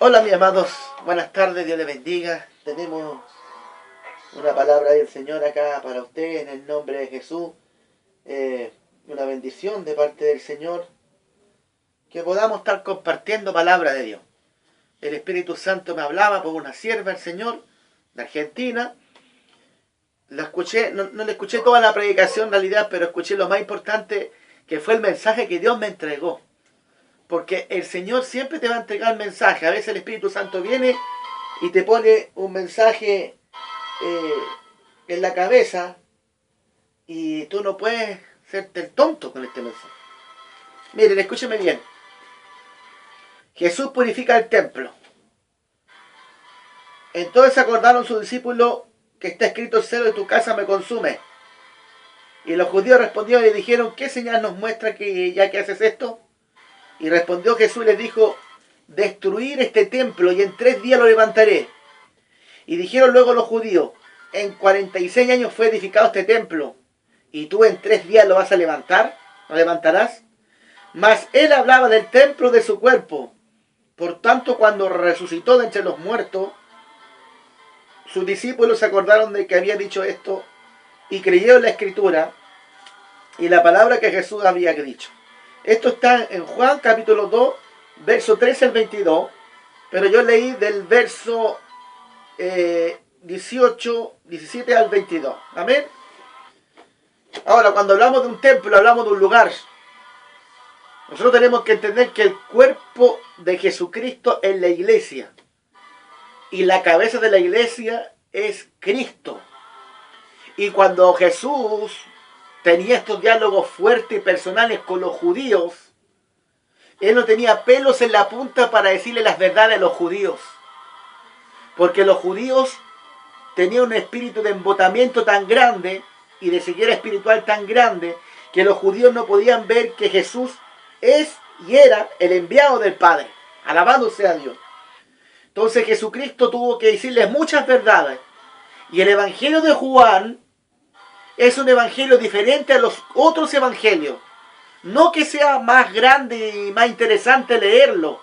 Hola mis amados, buenas tardes, Dios les bendiga. Tenemos una palabra del Señor acá para ustedes en el nombre de Jesús. Una bendición de parte del Señor, que podamos estar compartiendo palabra de Dios. El Espíritu Santo me hablaba por una sierva del Señor de Argentina. La escuché, no le escuché toda la predicación en realidad, pero escuché lo más importante, que fue el mensaje que Dios me entregó. Porque el Señor siempre te va a entregar mensaje. A veces el Espíritu Santo viene y te pone un mensaje en la cabeza y tú no puedes hacerte el tonto con este mensaje. Miren, escúcheme bien. Jesús purifica el templo. Entonces acordaron sus discípulos que está escrito: el celo de tu casa me consume. Y los judíos respondieron y le dijeron: ¿qué señal nos muestra que ya que haces esto? Y respondió Jesús y les dijo: destruir este templo y en 3 días lo levantaré. Y dijeron luego los judíos: en 46 años fue edificado este templo, y tú en 3 días lo vas a levantar, ¿lo levantarás? Mas él hablaba del templo de su cuerpo. Por tanto, cuando resucitó de entre los muertos, sus discípulos se acordaron de que había dicho esto y creyeron la escritura y la palabra que Jesús había dicho. Esto está en Juan capítulo 2, verso 13 al 22, pero yo leí del verso 17 al 22. Amén. Ahora, cuando hablamos de un templo, hablamos de un lugar. Nosotros tenemos que entender que el cuerpo de Jesucristo es la iglesia. Y la cabeza de la iglesia es Cristo. Y cuando Jesús tenía estos diálogos fuertes y personales con los judíos, él no tenía pelos en la punta para decirle las verdades a los judíos. Porque los judíos tenían un espíritu de embotamiento tan grande y de ceguera espiritual tan grande que los judíos no podían ver que Jesús es y era el enviado del Padre. Alabado sea Dios. Entonces Jesucristo tuvo que decirles muchas verdades. Y el Evangelio de Juan es un evangelio diferente a los otros evangelios. No que sea más grande y más interesante leerlo,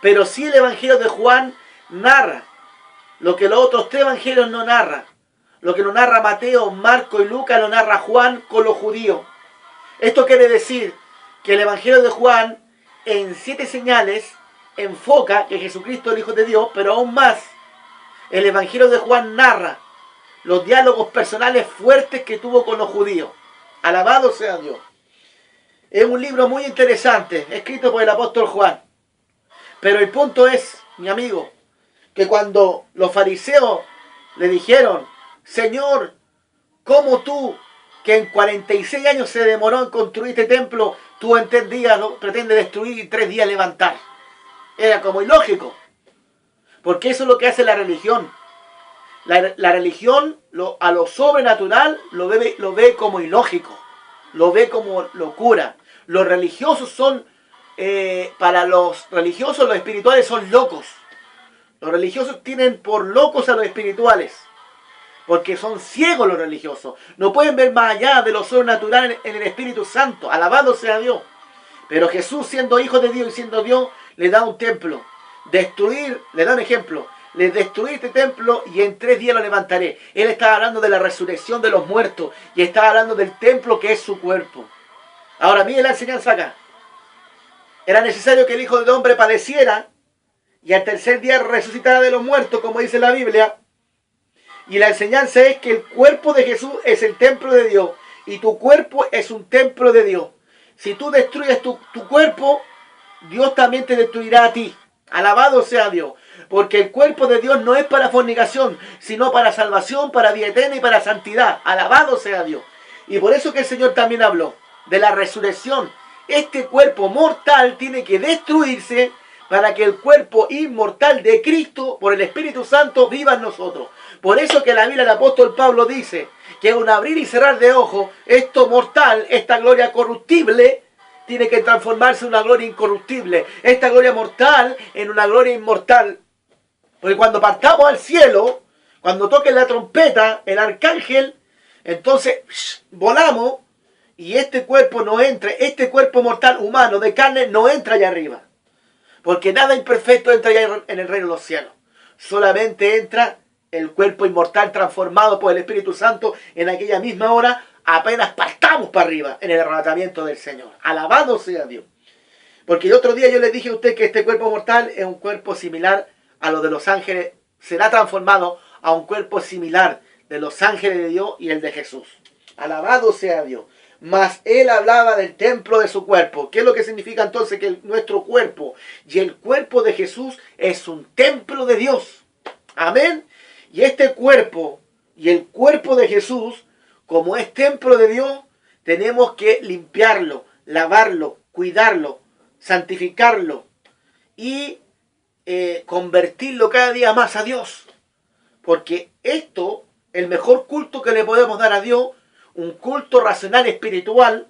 pero sí el Evangelio de Juan narra lo que los otros 3 evangelios no narran. Lo que no narra Mateo, Marco y Lucas lo narra Juan con los judíos. Esto quiere decir que el Evangelio de Juan en 7 señales enfoca que Jesucristo es el Hijo de Dios, pero aún más el Evangelio de Juan narra los diálogos personales fuertes que tuvo con los judíos. Alabado sea Dios. Es un libro muy interesante, escrito por el apóstol Juan. Pero el punto es, mi amigo, que cuando los fariseos le dijeron: Señor, ¿cómo tú, que en 46 años se demoró en construir este templo, tú en 3 días lo pretendes destruir y 3 días levantar? Era como ilógico. Porque eso es lo que hace la religión. La religión a lo sobrenatural lo ve como ilógico, lo ve como locura. Los religiosos son, para los religiosos, los espirituales son locos. Los religiosos tienen por locos a los espirituales, porque son ciegos los religiosos. No pueden ver más allá de lo sobrenatural en el Espíritu Santo. Alabado sea Dios. Pero Jesús, siendo hijo de Dios y siendo Dios, le da un templo. Le da un ejemplo. Le destruí este templo y en 3 días lo levantaré. Él estaba hablando de la resurrección de los muertos y estaba hablando del templo que es su cuerpo. Ahora miren la enseñanza acá. Era necesario que el Hijo del Hombre padeciera y al 3er día resucitara de los muertos, como dice la Biblia. Y la enseñanza es que el cuerpo de Jesús es el templo de Dios y tu cuerpo es un templo de Dios. Si tú destruyes tu cuerpo, Dios también te destruirá a ti. Alabado sea Dios. Porque el cuerpo de Dios no es para fornicación, sino para salvación, para vida eterna y para santidad. Alabado sea Dios. Y por eso que el Señor también habló de la resurrección. Este cuerpo mortal tiene que destruirse para que el cuerpo inmortal de Cristo, por el Espíritu Santo, viva en nosotros. Por eso que la Biblia del apóstol Pablo dice que un abrir y cerrar de ojos, esto mortal, esta gloria corruptible, tiene que transformarse en una gloria incorruptible. Esta gloria mortal en una gloria inmortal. Porque cuando partamos al cielo, cuando toque la trompeta, el arcángel, entonces volamos y este cuerpo no entra, este cuerpo mortal humano de carne no entra allá arriba. Porque nada imperfecto entra ya en el reino de los cielos. Solamente entra el cuerpo inmortal transformado por el Espíritu Santo en aquella misma hora, apenas partamos para arriba en el arrebatamiento del Señor. Alabado sea Dios. Porque el otro día yo les dije a usted que este cuerpo mortal es un cuerpo similar a lo de los ángeles. Será transformado a un cuerpo similar de los ángeles de Dios y el de Jesús. Alabado sea Dios. Mas él hablaba del templo de su cuerpo. ¿Qué es lo que significa entonces? Que nuestro cuerpo y el cuerpo de Jesús es un templo de Dios. Amén. Y este cuerpo y el cuerpo de Jesús, como es templo de Dios, tenemos que limpiarlo, lavarlo, cuidarlo, santificarlo y convertirlo cada día más a Dios. Porque esto, el mejor culto que le podemos dar a Dios, un culto racional, espiritual,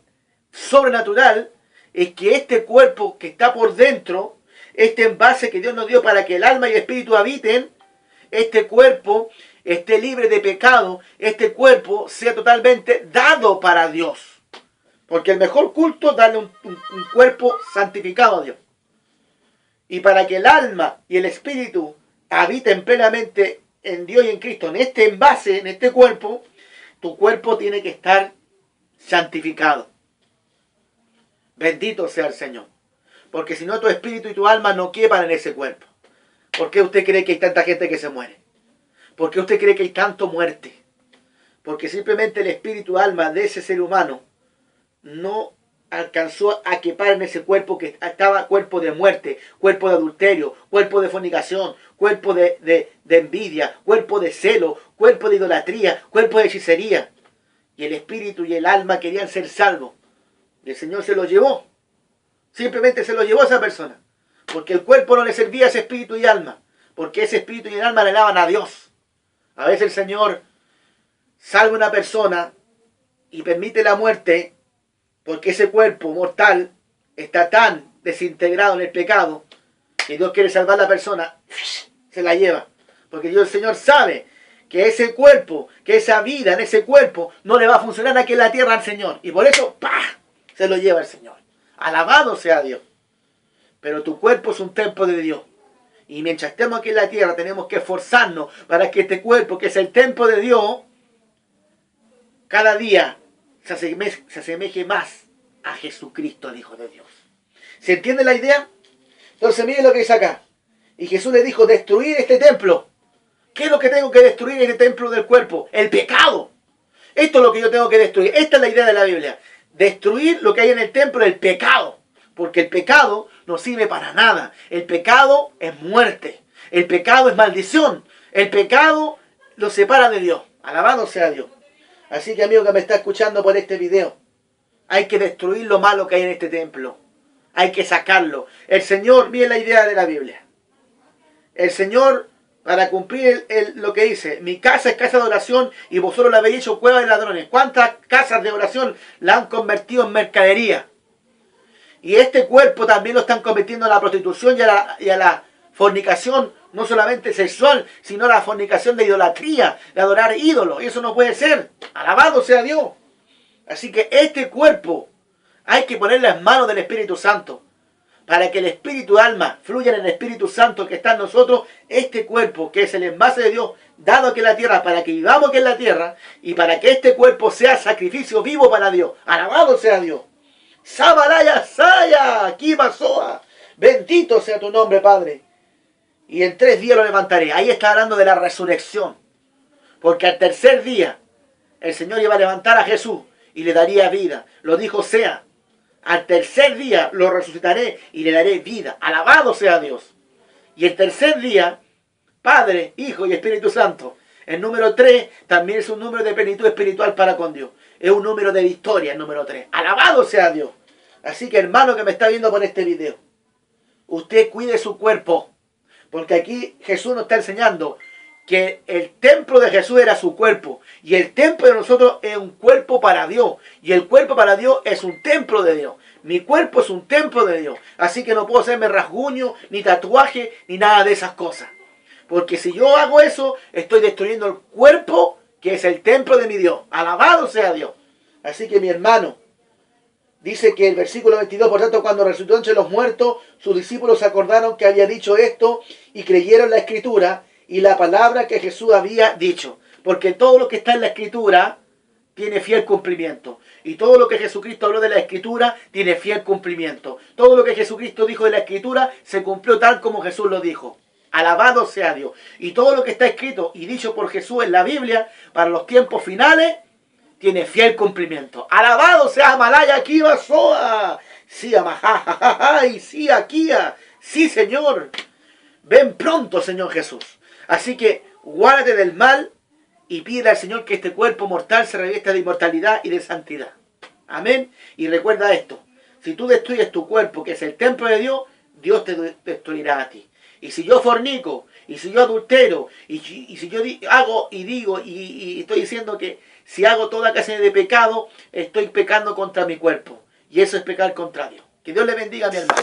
sobrenatural, es que este cuerpo que está por dentro, este envase que Dios nos dio para que el alma y el espíritu habiten, este cuerpo esté libre de pecado, este cuerpo sea totalmente dado para Dios. Porque el mejor culto es darle un cuerpo santificado a Dios. Y para que el alma y el espíritu habiten plenamente en Dios y en Cristo, en este envase, en este cuerpo, tu cuerpo tiene que estar santificado. Bendito sea el Señor. Porque si no, tu espíritu y tu alma no quepan en ese cuerpo. ¿Por qué usted cree que hay tanta gente que se muere? ¿Por qué usted cree que hay tanto muerte? Porque simplemente el espíritu y alma de ese ser humano no alcanzó a quepar en ese cuerpo que estaba cuerpo de muerte, cuerpo de adulterio, cuerpo de fornicación, cuerpo de envidia, cuerpo de celo, cuerpo de idolatría, cuerpo de hechicería. Y el espíritu y el alma querían ser salvos. Y el Señor se lo llevó. Simplemente se lo llevó a esa persona. Porque el cuerpo no le servía a ese espíritu y alma. Porque ese espíritu y el alma le daban a Dios. A veces el Señor salva a una persona y permite la muerte porque ese cuerpo mortal está tan desintegrado en el pecado que Dios quiere salvar a la persona, se la lleva. Porque Dios, el Señor, sabe que ese cuerpo, que esa vida en ese cuerpo no le va a funcionar aquí en la tierra al Señor. Y por eso, ¡pah!, se lo lleva el Señor. Alabado sea Dios. Pero tu cuerpo es un templo de Dios. Y mientras estemos aquí en la tierra tenemos que esforzarnos para que este cuerpo, que es el templo de Dios, cada día se asemeje más a Jesucristo, el Hijo de Dios. ¿Se entiende la idea? Entonces miren lo que dice acá. Y Jesús le dijo, destruir este templo. ¿Qué es lo que tengo que destruir en este templo del cuerpo? El pecado. Esto es lo que yo tengo que destruir. Esta es la idea de la Biblia. Destruir lo que hay en el templo, el pecado. Porque el pecado no sirve para nada. El pecado es muerte. El pecado es maldición. El pecado lo separa de Dios. Alabado sea Dios. Así que, amigo que me está escuchando por este video, hay que destruir lo malo que hay en este templo. Hay que sacarlo. El Señor, miren la idea de la Biblia. El Señor, para cumplir lo que dice, mi casa es casa de oración y vosotros la habéis hecho cueva de ladrones. ¿Cuántas casas de oración la han convertido en mercadería? Y este cuerpo también lo están convirtiendo en la prostitución y a la fornicación, no solamente sexual, sino a la fornicación de idolatría, de adorar ídolos. Y eso no puede ser. Alabado sea Dios. Así que este cuerpo hay que ponerlo en manos del Espíritu Santo. Para que el Espíritu y alma fluyan en el Espíritu Santo que está en nosotros. Este cuerpo, que es el envase de Dios, dado aquí en la tierra, para que vivamos aquí en la tierra. Y para que este cuerpo sea sacrificio vivo para Dios. Alabado sea Dios. Sabalaya Saya, aquí Masoa. Bendito sea tu nombre, Padre. Y en 3 días lo levantaré. Ahí está hablando de la resurrección. Porque al tercer día el Señor iba a levantar a Jesús y le daría vida. Lo dijo Sea. Al tercer día lo resucitaré y le daré vida. Alabado sea Dios. Y el tercer día, Padre, Hijo y Espíritu Santo. El número 3 también es un número de plenitud espiritual para con Dios. Es un número de victoria, el número 3. Alabado sea Dios. Así que, hermano que me está viendo por este video, usted cuide su cuerpo. Porque aquí Jesús nos está enseñando que el templo de Jesús era su cuerpo. Y el templo de nosotros es un cuerpo para Dios. Y el cuerpo para Dios es un templo de Dios. Mi cuerpo es un templo de Dios. Así que no puedo hacerme rasguño, ni tatuaje, ni nada de esas cosas. Porque si yo hago eso, estoy destruyendo el cuerpo que es el templo de mi Dios. Alabado sea Dios. Así que mi hermano, Dice que el versículo 22, por tanto, cuando resucitó entre los muertos, sus discípulos se acordaron que había dicho esto y creyeron la Escritura y la palabra que Jesús había dicho. Porque todo lo que está en la Escritura tiene fiel cumplimiento. Y todo lo que Jesucristo habló de la Escritura tiene fiel cumplimiento. Todo lo que Jesucristo dijo de la Escritura se cumplió tal como Jesús lo dijo. Alabado sea Dios. Y todo lo que está escrito y dicho por Jesús en la Biblia para los tiempos finales tiene fiel cumplimiento. Alabado sea Malaya Kiva Soa. Sí, amajajaja, y sí, Akia. Sí, Señor. Ven pronto, Señor Jesús. Así que guárdate del mal y pide al Señor que este cuerpo mortal se revista de inmortalidad y de santidad. Amén. Y recuerda esto. Si tú destruyes tu cuerpo, que es el templo de Dios, Dios te destruirá a ti. Y si yo fornico, y si yo adultero, y si yo hago y digo, y estoy diciendo que si hago toda clase de pecado, estoy pecando contra mi cuerpo. Y eso es pecar contra Dios. Que Dios le bendiga a mi hermano.